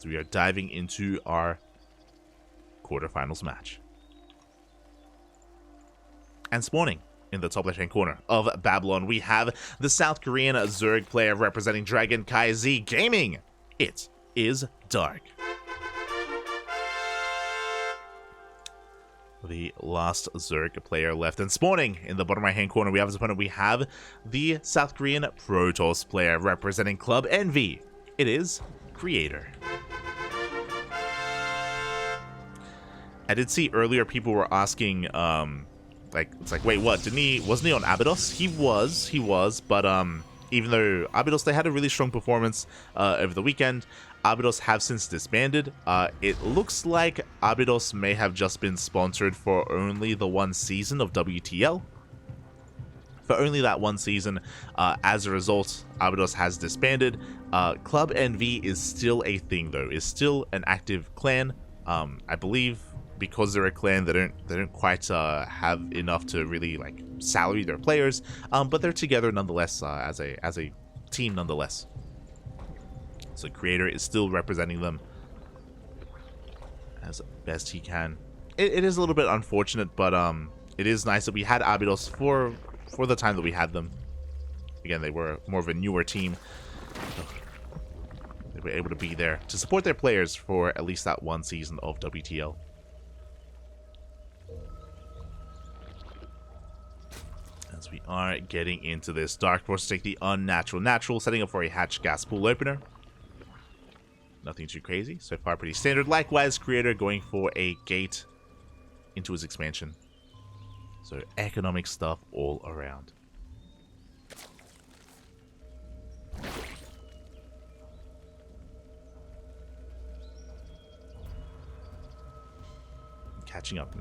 So we are diving into our quarterfinals match. And spawning in the top left-hand corner of Babylon, we have the South Korean Zerg player representing CranKy Z Gaming. It is Dark. The last Zerg player left. And spawning in the bottom right-hand corner, we have his opponent. We have the South Korean Protoss player representing Club Envy. It is Creator. I did see earlier people were asking, it's like, wait, what? Wasn't he on Abydos? He was, but even though Abydos, they had a really strong performance over the weekend, Abydos have since disbanded. It looks like Abydos may have just been sponsored for only the one season of WTL. For only that one season. As a result, Abydos has disbanded. Club NV is still a thing, though. Is still an active clan. I believe because they're a clan, they don't quite have enough to really like salary their players. But they're together nonetheless as a team nonetheless. So Creator is still representing them as best he can. It is a little bit unfortunate, but it is nice that we had Abydos for the time that we had them. Again, they were more of a newer team. They were able to be there to support their players for at least that one season of WTL. As we are getting into this, Dark forces take the unnatural natural, setting up for a hatch gas pool opener. Nothing too crazy. So far, pretty standard. Likewise, Creator going for a gate into his expansion. So economic stuff all around. I'm catching up.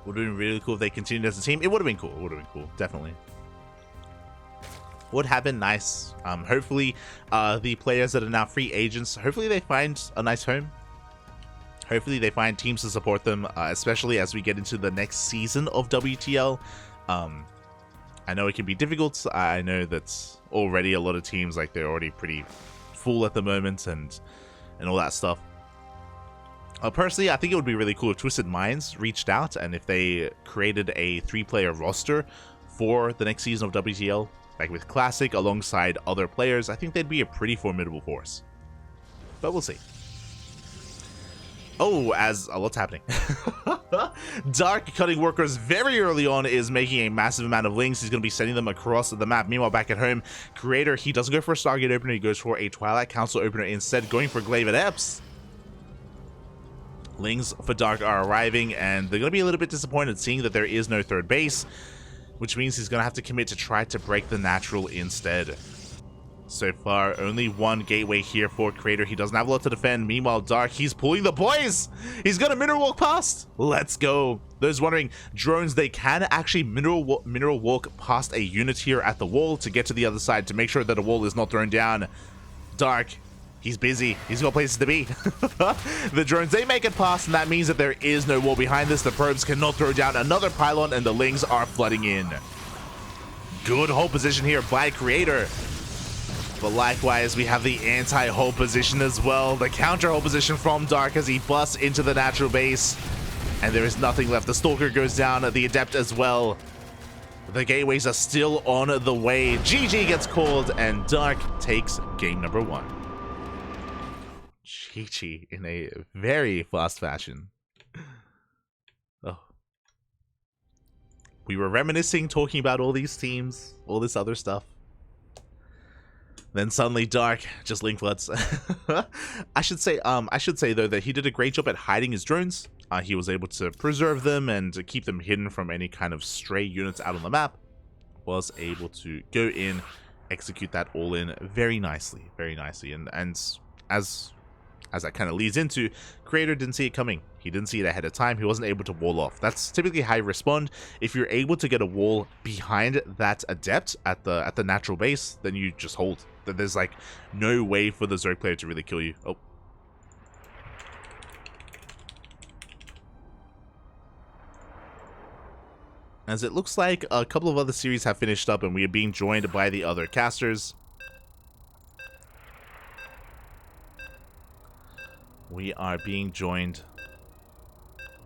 Would have been really cool if they continued as a team. It would have been cool. Definitely. Would have been nice. Hopefully, the players that are now free agents, hopefully they find a nice home. Hopefully they find teams to support them, especially as we get into the next season of WTL. I know it can be difficult. I know that already a lot of teams, like, they're already pretty full at the moment and all that stuff. Personally, I think it would be really cool if Twisted Minds reached out and if they created a 3-player roster for the next season of WTL, like with Classic alongside other players. I think they'd be a pretty formidable force. But we'll see. Oh, as a lot's happening. Dark cutting workers very early on is making a massive amount of links. He's going to be sending them across the map. Meanwhile, back at home, Creator, he doesn't go for a Stargate opener. He goes for a Twilight Council opener instead, going for Glaive and Epps. Lings for Dark are arriving, and they're going to be a little bit disappointed seeing that there is no third base, which means he's going to have to commit to try to break the natural instead. So far, only one gateway here for Creator. He doesn't have a lot to defend. Meanwhile, Dark, he's pulling the boys. He's got a mineral walk past. Let's go. Those wondering, drones, they can actually mineral walk past a unit here at the wall to get to the other side to make sure that a wall is not thrown down. Dark, he's busy. He's got places to be. The drones, they make it past, and that means that there is no wall behind this. The probes cannot throw down another pylon, and the Lings are flooding in. Good hold position here by Creator. But likewise, we have the anti-hold position as well. The counter-hold position from Dark as he busts into the natural base. And there is nothing left. The Stalker goes down, the Adept as well. The gateways are still on the way. GG gets called, and Dark takes game number 1. GG in a very fast fashion. Oh. We were reminiscing, talking about all these teams, all this other stuff. Then suddenly Dark just link floods. I should say though that he did a great job at hiding his drones. He was able to preserve them and to keep them hidden from any kind of stray units out on the map. Was able to go in, execute that all in very nicely, and as that kind of leads into, Creator didn't see it coming. He didn't see it ahead of time. He wasn't able to wall off. That's typically how you respond. If you're able to get a wall behind that Adept at the natural base, then you just hold. There's like no way for the Zerg player to really kill you. Oh. as it looks like a couple of other series have finished up and we are being joined by the other casters. We are being joined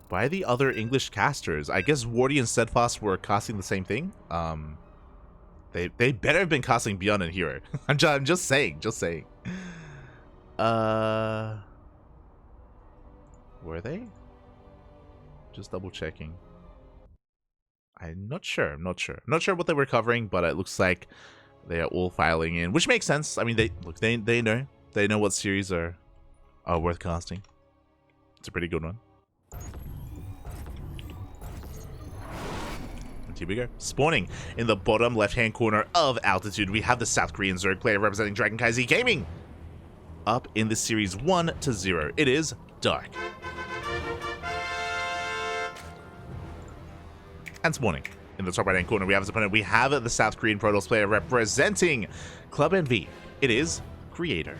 by the other English casters. I guess Wardy and Steadfast were casting the same thing. They better have been casting Beyond and Hero. I'm just saying. Were they? Just double checking. I'm not sure. I'm not sure what they were covering, but it looks like they are all filing in, which makes sense. I mean, they know what series are worth casting. It's a pretty good one. And here we go. Spawning in the bottom left-hand corner of Altitude, we have the South Korean Zerg player representing CranKy Gaming. Up in the series 1-0. It is Dark. And spawning in the top right-hand corner, we have his opponent. We have the South Korean Protoss player representing Club NV. It is Creator.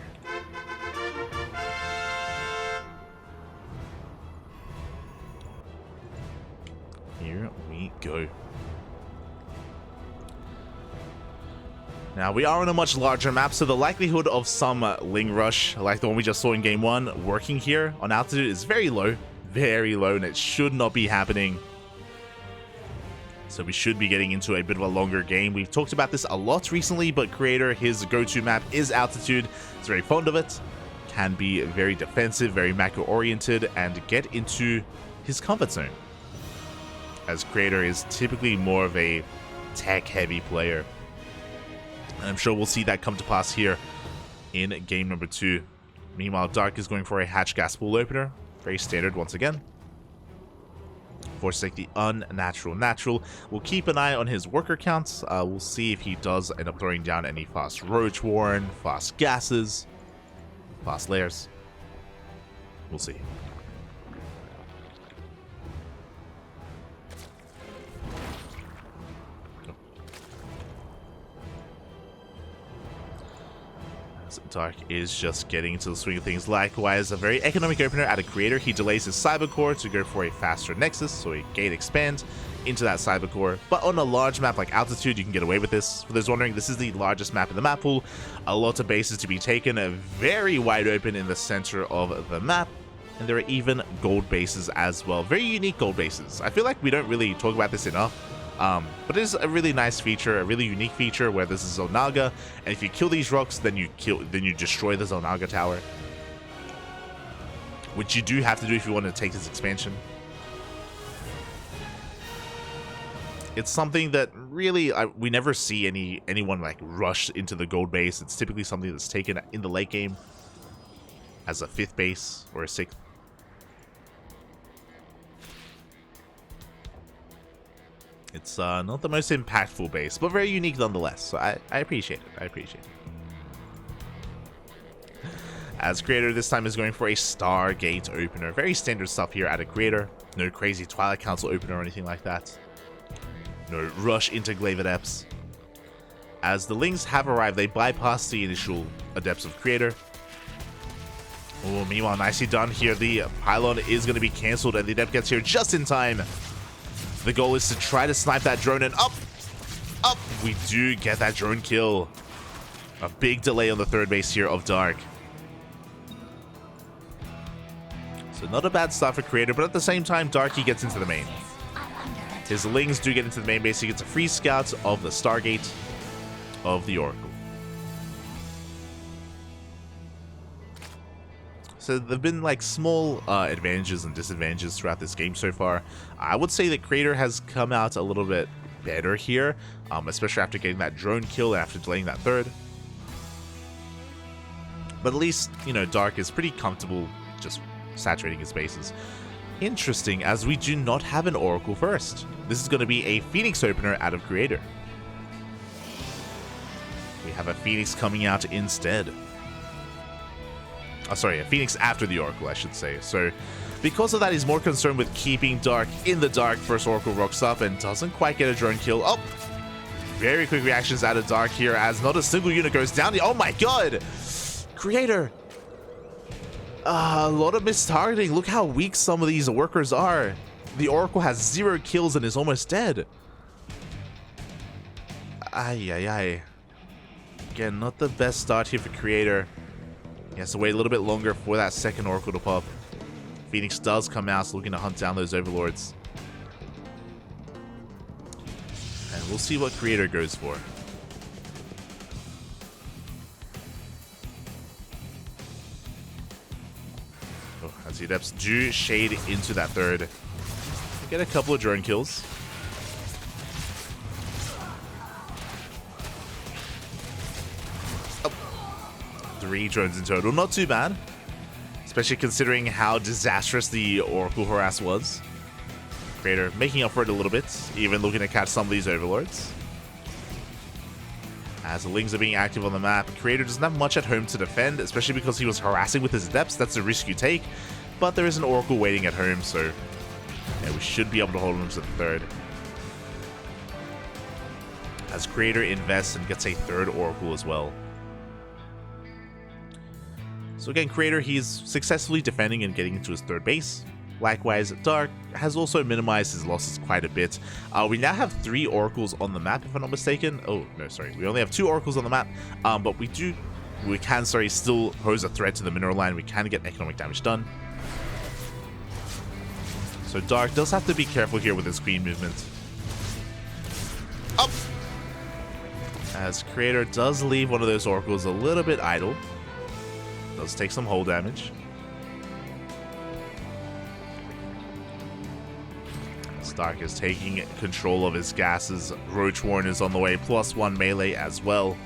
Here we go. Now, we are on a much larger map, so the likelihood of some Ling Rush, like the one we just saw in Game 1, working here on Altitude is very low, and it should not be happening. So we should be getting into a bit of a longer game. We've talked about this a lot recently, but Creator, his go-to map is Altitude. He's very fond of it, can be very defensive, very macro-oriented, and get into his comfort zone, as Creator is typically more of a tech-heavy player. And I'm sure we'll see that come to pass here in game number 2. Meanwhile, Dark is going for a hatch gas pool opener. Very standard once again. Forsake the unnatural natural. We'll keep an eye on his worker counts. We'll see if he does end up throwing down any fast Roach Warren, fast gases, fast layers. We'll see. Dark is just getting into the swing of things. Likewise, a very economic opener at a Creator. He delays his Cyber Core to go for a faster Nexus, so a gate expands into that Cyber Core. But on a large map like Altitude, you can get away with this. For those wondering, this is the largest map in the map pool. A lot of bases to be taken, very wide open in the center of the map. And there are even gold bases as well. Very unique gold bases. I feel like we don't really talk about this enough. But it is a really nice feature, a really unique feature where this is Zonaga, and if you kill these rocks, then you destroy the Zonaga tower, which you do have to do if you want to take this expansion. It's something that really we never see anyone like rush into the gold base. It's typically something that's taken in the late game as a 5th base or a 6th. It's not the most impactful base, but very unique nonetheless. So I appreciate it. As Creator this time is going for a Stargate opener. Very standard stuff here at a Creator. No crazy Twilight Council opener or anything like that. No rush into Glaive Adepts. As the Lings have arrived, they bypass the initial Adepts of Creator. Oh, meanwhile, nicely done here. The pylon is going to be cancelled, and the Adept gets here just in time. The goal is to try to snipe that drone, and up! We do get that drone kill. A big delay on the 3rd base here of Dark. So not a bad start for Creator, but at the same time, Darky gets into the main. His Lings do get into the main base. He gets a free scout of the Stargate of the Oracle. So there have been like small advantages and disadvantages throughout this game so far. I would say that Creator has come out a little bit better here, especially after getting that drone kill and after delaying that 3rd. But at least, you know, Dark is pretty comfortable just saturating his bases. Interesting, as we do not have an Oracle first. This is going to be a Phoenix opener out of Creator. We have a Phoenix coming out instead. Oh, sorry, a Phoenix after the Oracle, I should say. So, because of that, he's more concerned with keeping Dark in the dark. First Oracle rocks up and doesn't quite get a drone kill. Oh! Very quick reactions out of Dark here, as not a single unit goes down. Oh my god! Creator! A lot of mistargeting. Look how weak some of these workers are. The Oracle has 0 kills and is almost dead. Ay, ay, ay. Again, not the best start here for Creator. He has to wait a little bit longer for that second Oracle to pop. Phoenix does come out, looking to hunt down those Overlords. And we'll see what Creator goes for. Oh, as the Adepts do shade into that third. Get a couple of drone kills. Oh. 3 drones in total, not too bad. Especially considering how disastrous the Oracle harass was. Creator making up for it a little bit, even looking to catch some of these Overlords. As the Lings are being active on the map, Creator doesn't have much at home to defend, especially because he was harassing with his Adepts. That's a risk you take, but there is an Oracle waiting at home, so yeah, we should be able to hold him to the third. As Creator invests and gets a third Oracle as well. So again, Creator, he's successfully defending and getting into his third base. Likewise, Dark has also minimized his losses quite a bit. We now have 3 Oracles on the map, if I'm not mistaken. Oh, no, sorry. We only have 2 Oracles on the map, but we can still pose a threat to the mineral line. We can get economic damage done. So Dark does have to be careful here with his Queen movement. Up! As Creator does leave one of those Oracles a little bit idle. Does take some hull damage. Stark is taking control of his gases. Roach Warren is on the way, +1 melee as well.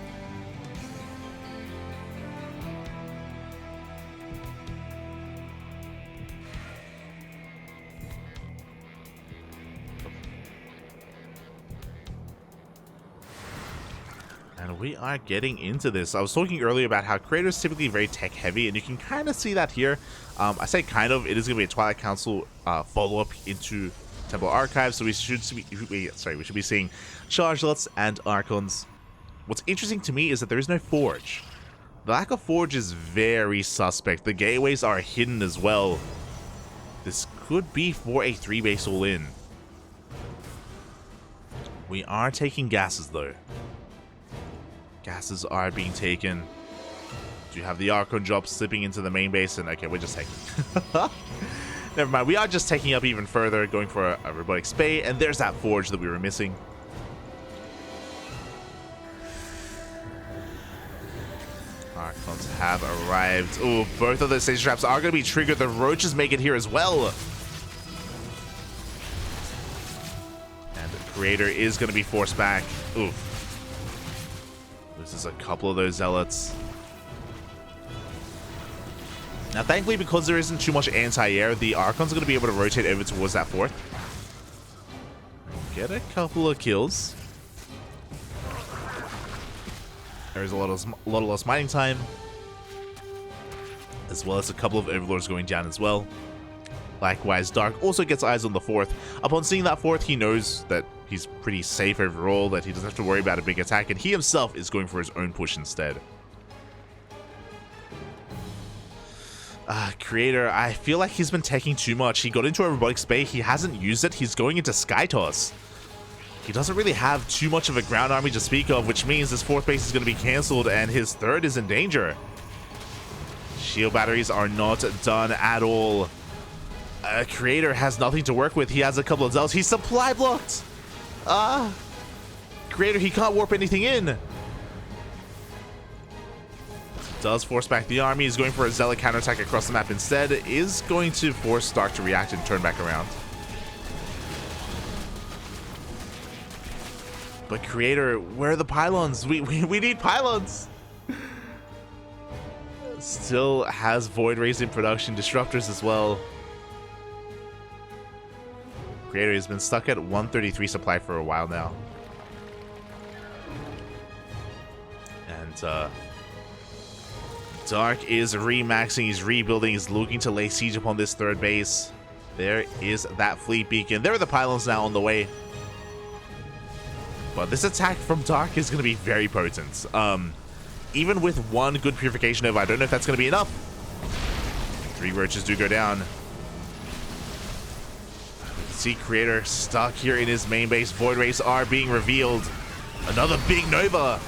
And we are getting into this. I was talking earlier about how Creator is typically very tech heavy, and you can kind of see that here. I say kind of, it is going to be a Twilight Council follow-up into Temple Archives, so we should be seeing Chargelets and Archons. What's interesting to me is that there is no Forge. The lack of Forge is very suspect. The gateways are hidden as well. This could be for a 3-base all-in. We are taking gases though. Gases are being taken. Do you have the Archon drop slipping into the main base? And okay, we're just taking. Never mind, we are just taking up even further, going for a Robotic Spay, and there's that Forge that we were missing. Archons have arrived. Oh, both of those stage traps are going to be triggered. The Roaches make it here as well. And the Creator is going to be forced back. Oof. This is a couple of those Zealots. Now, thankfully, because there isn't too much anti-air, the Archons are going to be able to rotate over towards that fourth. Get a couple of kills. There's a lot of lost mining time, as well as a couple of Overlords going down as well. Likewise, Dark also gets eyes on the fourth. Upon seeing that fourth, he knows that he's pretty safe overall, that he doesn't have to worry about a big attack, and he himself is going for his own push instead. Creator, I feel like he's been taking too much. He got into a Robotic Spay, he hasn't used it, he's going into Sky Toss. He doesn't really have too much of a ground army to speak of, which means his fourth base is going to be cancelled and his third is in danger. Shield batteries are not done at all. Creator has nothing to work with. He has a couple of Zealots. He's supply blocked. Creator, he can't warp anything in. Does force back the army. He's going for a Zealot counterattack across the map instead. Is going to force Stark to react and turn back around. But Creator, where are the pylons? We need pylons. Still has Void Rays in production. Disruptors as well. Creator has been stuck at 133 supply for a while now. And Dark is remaxing, he's rebuilding, he's looking to lay siege upon this third base. There is that fleet beacon. There are the pylons now on the way. But this attack from Dark is going to be very potent. Even with one good Purification Nova, I don't know if that's going to be enough. 3 Roaches do go down. See Creator stuck here in his main base. Void Rays are being revealed. Another big Nova.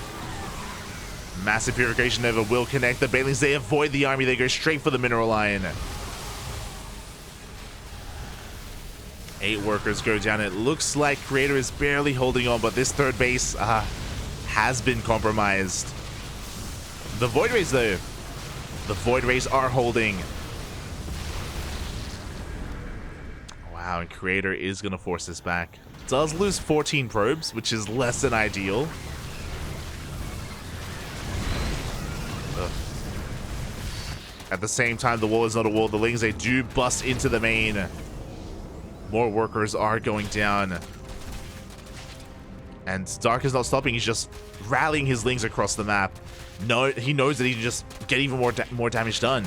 Massive Purification Nova will connect. The Banelings, they avoid the army. They go straight for the Mineral Lion. 8 workers go down. It looks like Creator is barely holding on, but this third base has been compromised. The Void Rays, though. The Void Rays are holding. Wow, and Creator is going to force this back. Does lose 14 probes, which is less than ideal. Ugh. At the same time, the wall is not a wall. The Lings, they do bust into the main. More workers are going down. And Dark is not stopping. He's just rallying his Lings across the map. No, he knows that he can just get even more damage done.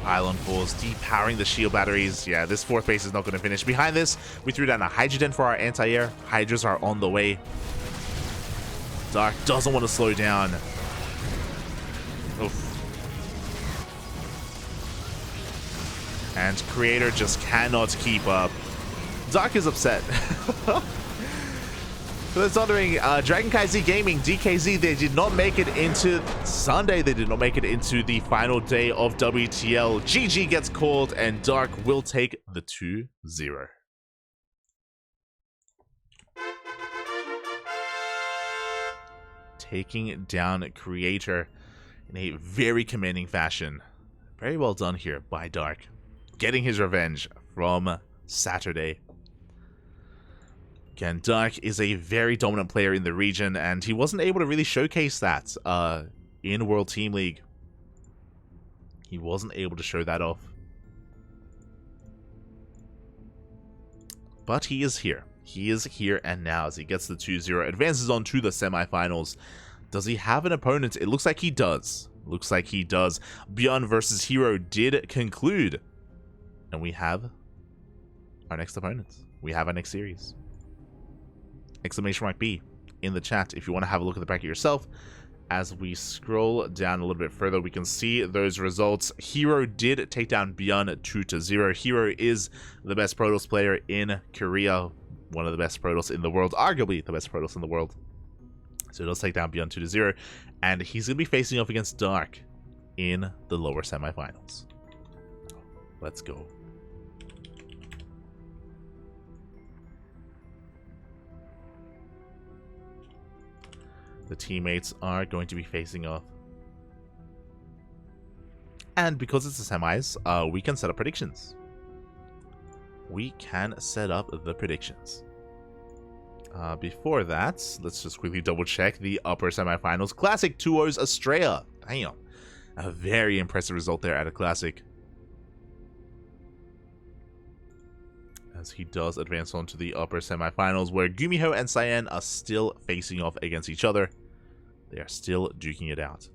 Pylon falls, depowering the shield batteries. Yeah, this 4th base is not going to finish. Behind this, we threw down a Hydra Den for our anti-air. Hydras are on the way. Dark doesn't want to slow down. Oof. And Creator just cannot keep up. Dark is upset. For those wondering, CranKy Z Gaming, DKZ, they did not make it into Sunday. They did not make it into the final day of WTL. GG gets called, and Dark will take the 2-0. Taking down Creator in a very commanding fashion. Very well done here by Dark. Getting his revenge from Saturday. Again, Dark is a very dominant player in the region, and he wasn't able to really showcase that in World Team League. He wasn't able to show that off. But he is here. He is here and now as he gets the 2-0, advances on to the semifinals. Does he have an opponent? It looks like he does. Looks like he does. Beyond versus Hero did conclude. And we have our next opponent. We have our next series. Exclamation mark B in the chat if you want to have a look at the bracket yourself. As we scroll down a little bit further, we can see those results. Hero did take down Beyond 2-0. Hero is the best Protoss player in Korea. One of the best Protoss in the world. Arguably the best Protoss in the world. So he does take down Beyond 2-0. And he's going to be facing off against Dark in the lower semifinals. Let's go. The teammates are going to be facing off. And because it's the semis, we can set up predictions. We can set up the predictions. Before that, let's just quickly double check the upper semifinals. Classic 2-0's Australia. Damn. A very impressive result there at a Classic. As he does advance on to the upper semifinals, where Gumiho and Cyan are still facing off against each other. They are still duking it out.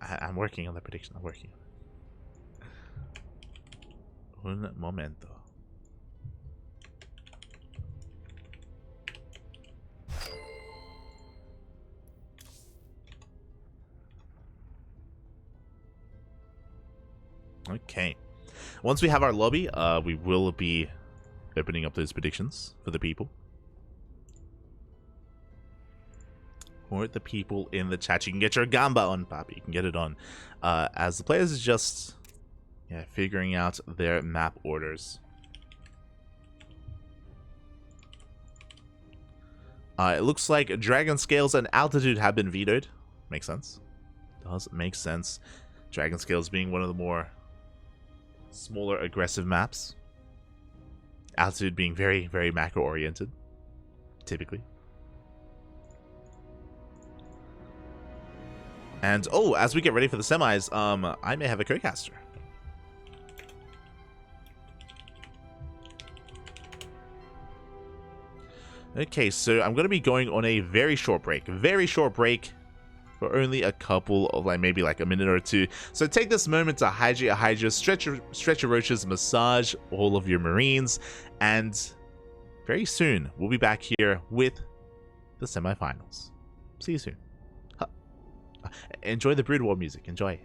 I'm working on the prediction. I'm working. Un momento. Okay. Once we have our lobby, we will be opening up those predictions for the people. For the people in the chat, you can get your Gamba on, Papi. You can get it on. As the players is just figuring out their map orders. It looks like Dragon Scales and Altitude have been vetoed. Makes sense. Does make sense. Dragon Scales being one of the more smaller aggressive maps. Altitude being very, very macro oriented. Typically. And oh, as we get ready for the semis, I may have a co-caster. Okay, so I'm going to be going on a very short break. Very short break for only a couple of, maybe a minute or two. So take this moment to hydrate your Hydras, stretch your roaches, massage all of your Marines, and very soon we'll be back here with the semifinals. See you soon. Enjoy the Brood War music. Enjoy.